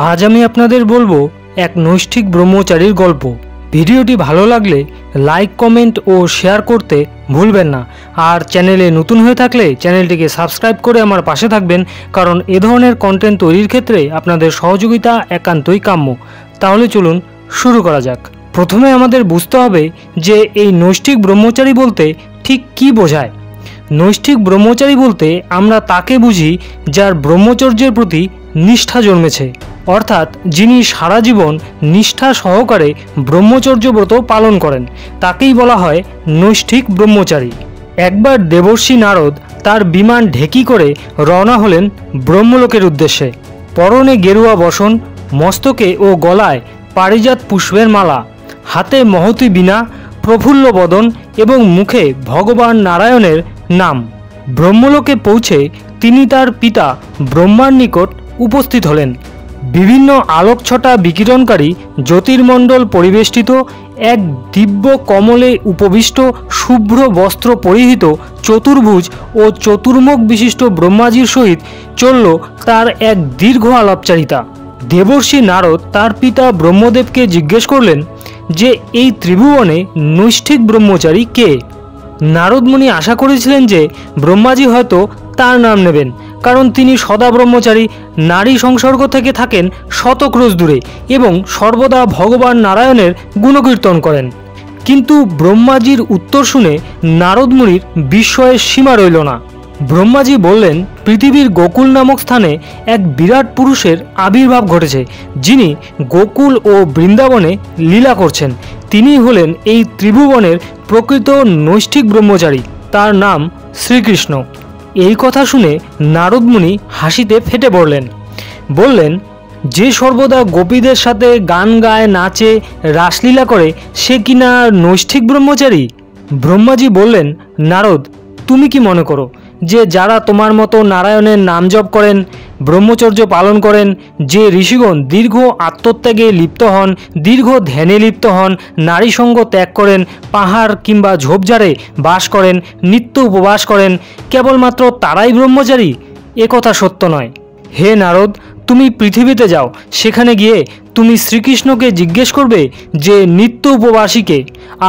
আজ আমি আপনাদের বলবো এক নৈষ্ঠিক ব্রহ্মচারীর গল্প। ভিডিওটি ভালো লাগলে লাইক, কমেন্ট ও শেয়ার করতে ভুলবেন না। আর চ্যানেলে নতুন হয়ে থাকলে চ্যানেলটিকে সাবস্ক্রাইব করে আমার পাশে থাকবেন, কারণ এ ধরনের কন্টেন্ট তৈরির ক্ষেত্রে আপনাদের সহযোগিতা একান্তই কাম্য। তাহলে চলুন শুরু করা যাক। প্রথমে আমাদের বুঝতে হবে যে এই নৈষ্ঠিক ব্রহ্মচারী বলতে ঠিক কী বোঝায়। নৈষ্ঠিক ব্রহ্মচারী বলতে আমরা তাকে বুঝি যার ব্রহ্মচর্যের প্রতি নিষ্ঠা জন্মেছে, অর্থাৎ যিনি সারা জীবন নিষ্ঠা সহকারে ব্রহ্মচর্য ব্রত পালন করেন, তাকেই বলা হয় নৈষ্ঠিক ব্রহ্মচারী। একবার দেবর্ষি নারদ তার বিমান ঢেকি করে রওনা হলেন ব্রহ্মলোকের উদ্দেশ্যে। পরনে গেরুয়া বসন, মস্তকে ও গলায় পারিজাত পুষ্পের মালা, হাতে মহতী বীণা, প্রফুল্ল বদন এবং মুখে ভগবান নারায়ণের নাম। ব্রহ্মলোকে পৌঁছে তিনি তার পিতা ব্রহ্মার নিকট উপস্থিত হলেন। বিভিন্ন আলোকছটা বিকিরণকারী জ্যোতির্মণ্ডল পরিবেষ্টিত এক দিব্য কমলে উপবিষ্ট শুভ্র বস্ত্র পরিহিত চতুর্ভুজ ও চতুর্মুখ বিশিষ্ট ব্রহ্মাজির সহিত চলল তার এক দীর্ঘ আলাপচারিতা। দেবর্ষি নারদ তার পিতা ব্রহ্মদেবকে জিজ্ঞেস করলেন যে এই ত্রিভুবনে নৈষ্ঠিক ব্রহ্মচারী কে। নারদমুনি আশা করেছিলেন যে ব্রহ্মাজি হয়তো তার নাম নেবেন, কারণ তিনি সদা ব্রহ্মচারী, নারী সংসর্গ থেকে থাকেন শতক্রোশ দূরে এবং সর্বদা ভগবান নারায়ণের গুণকীর্তন করেন। কিন্তু ব্রহ্মাজির উত্তর শুনে নারদমুনির বিস্ময়ের সীমা রইল না। ব্রহ্মাজি বললেন, পৃথিবীর গোকুল নামক স্থানে এক বিরাট পুরুষের আবির্ভাব ঘটেছে, যিনি গোকুল ও বৃন্দাবনে লীলা করছেন। তিনি হলেন এই ত্রিভুবনের প্রকৃত নৈষ্ঠিক ব্রহ্মচারী, তার নাম শ্রীকৃষ্ণ। এই কথা শুনে নারদমুনি হাসিতে ফেটে পড়লেন। বললেন, যে সর্বদা গোপীদের সাথে গান গায়, নাচে, রাসলীলা করে, সে কিনা নৈষ্ঠিক ব্রহ্মচারী? ব্রহ্মাজি বললেন, নারদ, তুমি কি মনে করো যে যারা তোমার মতো নারায়ণের নাম জপ করেন, ব্রহ্মচর্য পালন করেন, যে ঋষিগণ দীর্ঘ আত্মত্যাগে লিপ্ত হন, দীর্ঘ ধ্যানে লিপ্ত হন, নারী সঙ্গ ত্যাগ করেন, পাহাড় কিংবা ঝোপঝাড়ে বাস করেন, নিত্য উপবাস করেন, কেবলমাত্র তারাই ব্রহ্মচারী? এ কথা সত্য নয়। হে নারদ, তুমি পৃথিবীতে যাও, সেখানে গিয়ে তুমি শ্রীকৃষ্ণকে জিজ্ঞেস করবে যে নিত্য উপবাসীকে,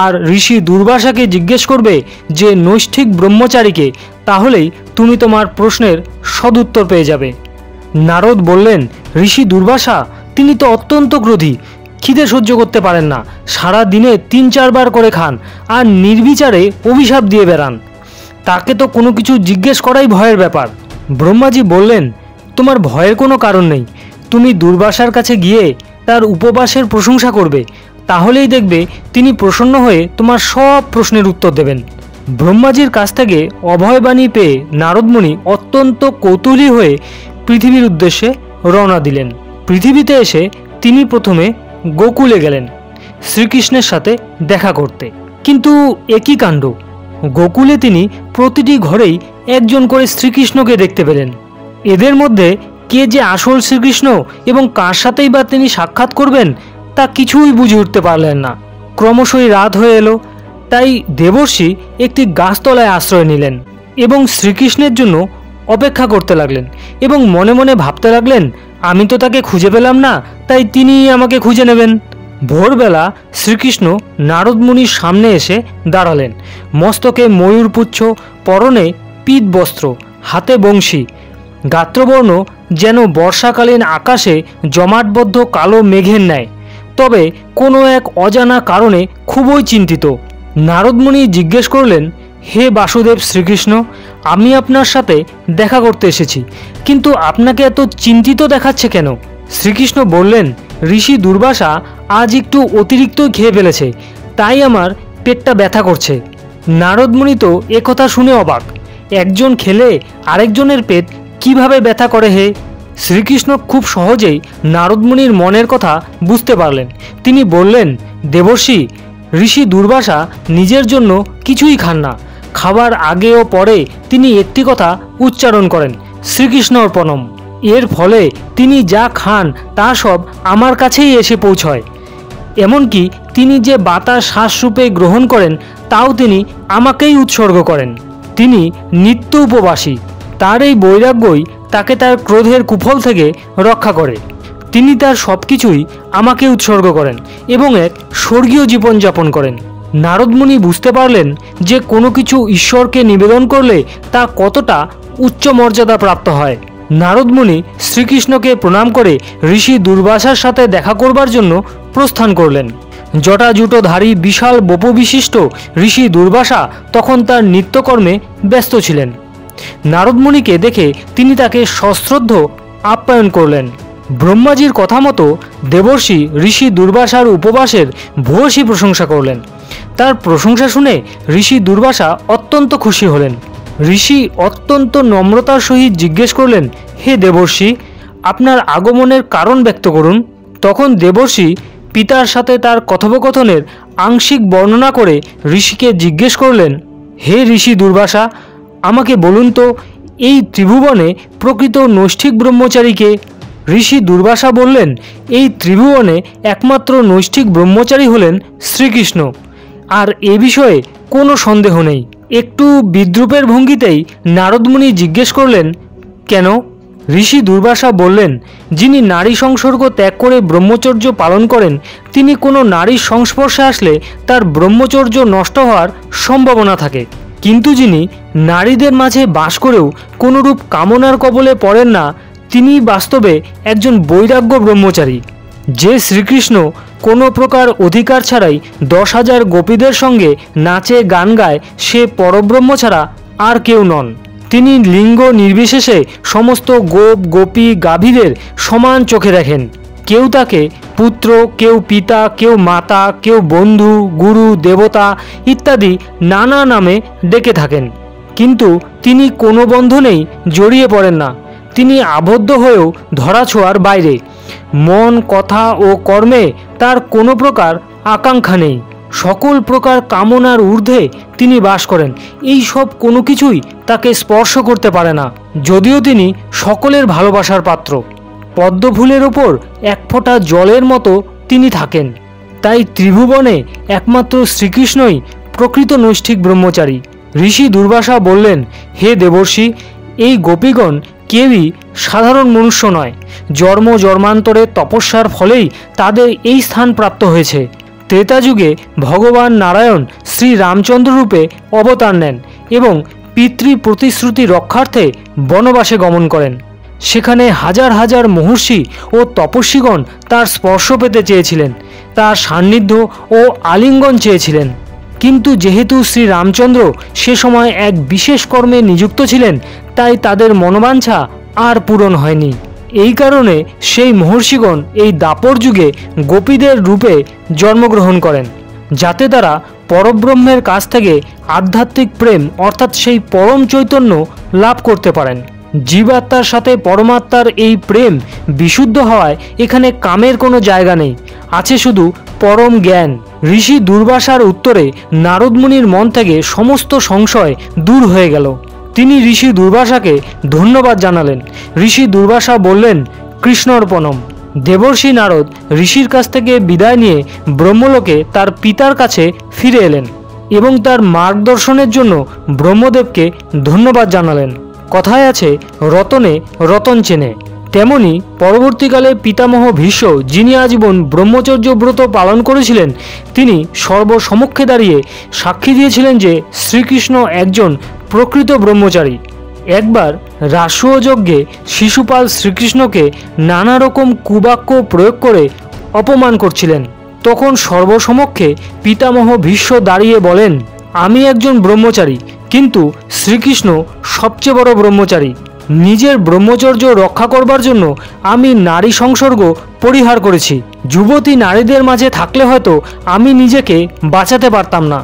আর ঋষি দুর্বাসাকে জিজ্ঞেস করবে যে নৈষ্ঠিক ব্রহ্মচারীকে। তাহলেই তুমি তোমার প্রশ্নের সদুত্তর পেয়ে যাবে। নারদ বললেন, ঋষি দুর্বাসা, তিনি তো অত্যন্ত ক্রোধী, খিদে সহ্য করতে পারেন না, সারা দিনে 3-4 বার করে খান আর নির্বিচারে অভিশাপ দিয়ে বেড়ান। তাকে তো কোনো কিছু জিজ্ঞেস করাই ভয়ের ব্যাপার। ব্রহ্মাজি বললেন, তোমার ভয়ের কোনো কারণ নেই। তুমি দুর্বাসার কাছে গিয়ে তার উপবাসের প্রশংসা করবে, তাহলেই দেখবে তিনি প্রসন্ন হয়ে তোমার সব প্রশ্নের উত্তর দেবেন। ব্রহ্মাজির কাছ থেকে অভয়বাণী পেয়ে নারদমুনি অত্যন্ত কৌতূহলী হয়ে পৃথিবীর উদ্দেশ্যে রওনা দিলেন। পৃথিবীতে এসে তিনি প্রথমে গোকুলে গেলেন শ্রীকৃষ্ণের সাথে দেখা করতে। কিন্তু একই কাণ্ড, গোকুলে তিনি প্রতিটি ঘরেই একজন করে শ্রীকৃষ্ণকে দেখতে পেলেন। এদের মধ্যে কে যে আসল শ্রীকৃষ্ণ এবং কার সাথেই বা তিনি সাক্ষাৎ করবেন, তা কিছুই বুঝে উঠতে পারলেন না। ক্রমশই রাত হয়ে এলো, তাই দেবর্ষি একটি গাছতলায় আশ্রয় নিলেন এবং শ্রীকৃষ্ণের জন্য অপেক্ষা করতে লাগলেন এবং মনে মনে ভাবতে লাগলেন, আমি তো তাকে খুঁজে পেলাম না, তাই তিনিই আমাকে খুঁজে নেবেন। ভোরবেলা শ্রীকৃষ্ণ নারদমুনির সামনে এসে দাঁড়ালেন। মস্তকে ময়ূরপুচ্ছ, পরনে পীত বস্ত্র, হাতে বংশী, গাত্রবর্ণ যেন বর্ষাকালীন আকাশে জমাটবদ্ধ কালো মেঘের ন্যায়, তবে কোনো এক অজানা কারণে খুবই চিন্তিত। নারদমুনি জিজ্ঞেস করলেন, হে বাসুদেব শ্রীকৃষ্ণ, আমি আপনার সাথে দেখা করতে এসেছি, কিন্তু আপনাকে এত চিন্তিত দেখাচ্ছে কেন? শ্রীকৃষ্ণ বললেন, ঋষি দুর্বাসা আজ একটু অতিরিক্ত খেয়ে ফেলেছে, তাই আমার পেটটা ব্যথা করছে। নারদমুনি তো একথা শুনে অবাক। একজন খেলে আরেকজনের পেট কিভাবে ব্যথা করে হে? শ্রীকৃষ্ণ খুব সহজেই নারদমুনির মনের কথা বুঝতে পারলেন। তিনি বললেন, দেবর্ষি, ঋষি দুর্বাসা নিজের জন্য কিছুই খান না। খাবার আগে ও পরে তিনি একটি কথা উচ্চারণ করেন, শ্রীকৃষ্ণ অর্পণম। এর ফলে তিনি যা খান তা সব আমার কাছেই এসে পৌঁছয়। এমনকি তিনি যে বাতাস শ্বাসরূপে গ্রহণ করেন তাও তিনি আমাকেই উৎসর্গ করেন। তিনি নিত্য উপবাসী। তার এই বৈরাগ্যই তাকে তার ক্রোধের কুফল থেকে রক্ষা করে। তিনি তার সব কিছুই আমাকে উৎসর্গ করেন এবং এক স্বর্গীয় জীবনযাপন করেন। নারদ মুনি বুঝতে পারলেন যে কোনো কিছু ঈশ্বরকে নিবেদন করলে তা কতটা উচ্চ মর্যাদা প্রাপ্ত হয়। নারদ মুনি শ্রীকৃষ্ণকে প্রণাম করে ঋষি দুর্বাসার সাথে দেখা করবার জন্য প্রস্থান করলেন। জটাজুটোধারী বিশাল বপবিশিষ্ট ঋষি দুর্বাসা তখন তার নিত্যকর্মে ব্যস্ত ছিলেন। নারদ মুনিকে দেখে তিনি তাকে সশ্রদ্ধ আপ্যায়ন করলেন। ব্রহ্মাজির কথা মতো দেবর্ষি ঋষি দুর্বাসার উপবাসের ভূয়সী প্রশংসা করলেন। তার প্রশংসা শুনে ঋষি দুর্বাসা অত্যন্ত খুশি হলেন। ঋষি অত্যন্ত নম্রতার সহিত জিজ্ঞেস করলেন, হে দেবর্ষি, আপনার আগমনের কারণ ব্যক্ত করুন। তখন দেবর্ষি পিতার সাথে তার কথোপকথনের আংশিক বর্ণনা করে ঋষিকে জিজ্ঞেস করলেন, হে ঋষি দুর্বাসা, আমাকে বলুন তো এই ত্রিভুবনে প্রকৃত নৈষ্ঠিক ব্রহ্মচারীকে? ঋষি দুর্বাসা বললেন, এই ত্রিভুবনে একমাত্র নৈষ্ঠিক ব্রহ্মচারী হলেন শ্রীকৃষ্ণ, আর এ বিষয়ে কোনো সন্দেহ নেই। একটু বিদ্রূপের ভঙ্গিতেই নারদমুনি জিজ্ঞেস করলেন, কেন? ঋষি দুর্বাসা বললেন, যিনি নারী সংসর্গ ত্যাগ করে ব্রহ্মচর্য পালন করেন তিনি কোনো নারীর সংস্পর্শে আসলে তার ব্রহ্মচর্য নষ্ট হওয়ার সম্ভাবনা থাকে, কিন্তু যিনি নারীদের মাঝে বাস করেও কোনোরূপ কামনার কবলে পড়েন না তিনি বাস্তবে একজন বৈরাগ্য ব্রহ্মচারী। যে শ্রীকৃষ্ণ কোনো প্রকার অধিকার ছাড়াই 10,000 গোপীদের সঙ্গে নাচে গান গায় সে পরব্রহ্ম ছাড়া আর কেউ নন। তিনি লিঙ্গ নির্বিশেষে সমস্ত গোপ গোপী গাভীদের সমান চোখে দেখেন। কেউ তাকে পুত্র, কেউ পিতা, কেউ মাতা, কেউ বন্ধু, গুরু, দেবতা ইত্যাদি নানা নামে ডেকে থাকেন, কিন্তু তিনি কোনো বন্ধনেই জড়িয়ে পড়েন না। তিনি আবদ্ধ হয়েও ধরাছোঁয়ার বাইরে। মন, কথা ও কর্মে তার কোনো প্রকার আকাঙ্ক্ষা নেই। সকল প্রকার কামনার ঊর্ধ্বে তিনি বাস করেন। এই সব কোনো কিছুই তাকে স্পর্শ করতে পারে না, যদিও তিনি সকলের ভালোবাসার পাত্র। পদ্মফুলের ওপর এক ফোঁটা জলের মতো তিনি থাকেন। তাই ত্রিভুবনে একমাত্র শ্রীকৃষ্ণই প্রকৃত নৈষ্ঠিক ব্রহ্মচারী। ঋষি দুর্বাসা বললেন, হে দেবর্ষি, এই গোপীগণ কেউই সাধারণ মনুষ্য নয়। জন্ম জন্মান্তরের তপস্যার ফলেই তাদের এই স্থান প্রাপ্ত হয়েছে। ত্রেতা যুগে ভগবান নারায়ণ শ্রী রামচন্দ্র রূপে অবতার নেন এবং পিতৃ প্রতিশ্রুতি রক্ষার্থে বনবাসে গমন করেন। সেখানে হাজার হাজার মহর্ষি ও তপস্বীগণ তার স্পর্শ পেতে চেয়েছিলেন, তার সান্নিধ্য ও আলিঙ্গন চেয়েছিলেন, কিন্তু যেহেতু শ্রী রামচন্দ্র সে সময় এক বিশেষ কর্মে নিযুক্ত ছিলেন তাই তাদের মনোবাঞ্ছা আর পূরণ হয়নি। এই কারণে সেই মহর্ষিগণ এই দাপর যুগে গোপীদের রূপে জন্মগ্রহণ করেন, যাতে তারা পরব্রহ্মের কাছ থেকে আধ্যাত্মিক প্রেম অর্থাৎ সেই পরম চৈতন্য লাভ করতে পারেন। জীবাত্মার সাথে পরমাত্মার এই প্রেম বিশুদ্ধ হওয়ায় এখানে কামের কোনো জায়গা নেই, আছে শুধু পরম জ্ঞান। ঋষি দুর্বাসার উত্তরে নারদ মুনির মন থেকে সমস্ত সংশয় দূর হয়ে গেল। তিনি ঋষি দুর্বাসাকে ধন্যবাদ জানালেন। ঋষি দুর্বাসা বললেন, কৃষ্ণর্পণম। দেবর্ষি নারদ ঋষির কাছ থেকে বিদায় নিয়ে ব্রহ্মলোকে তার পিতার কাছে ফিরে এলেন এবং তার মার্গদর্শনের জন্য ব্রহ্মদেবকে ধন্যবাদ জানালেন। কথায় আছে, রতনে রতন চেনে। তেমনি পরবর্তীকালে পিতামহ ভীষ্ম, যিনি আজীবন ব্রহ্মচর্য ব্রত পালন করেছিলেন, তিনি সর্বসমক্ষে দাঁড়িয়ে সাক্ষী দিয়েছিলেন যে শ্রীকৃষ্ণ একজন প্রকৃত ব্রহ্মচারী। একবার রাসযজ্ঞে শিশুপাল শ্রীকৃষ্ণকে নানা রকম কুবাক্য প্রয়োগ করে অপমান করছিলেন। তখন সর্বসমক্ষে পিতামহ ভীষ্ম দাঁড়িয়ে বলেন, আমি একজন ব্রহ্মচারী, কিন্তু শ্রীকৃষ্ণ সবচেয়ে বড় ব্রহ্মচারী। নিজের ব্রহ্মচর্য রক্ষা করবার জন্য আমি নারী সংসর্গ পরিহার করেছি। যুবতী নারীদের মাঝে থাকলে হয়তো আমি নিজেকে বাঁচাতে পারতাম না,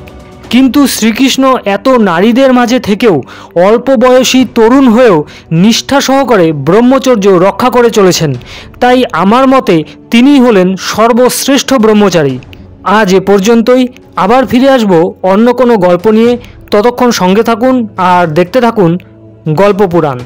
কিন্তু শ্রীকৃষ্ণ এত নারীদের মাঝে থেকেও অল্প বয়সী তরুণ হয়েও নিষ্ঠা সহকারে ব্রহ্মচর্য রক্ষা করে চলেছেন। তাই আমার মতে তিনিই হলেন সর্বশ্রেষ্ঠ ব্রহ্মচারী। আজ এ পর্যন্তই। আবার ফিরে আসব অন্য কোনো গল্প নিয়ে। ততক্ষণ সঙ্গে থাকুন আর দেখতে থাকুন গল্প পুরাণ।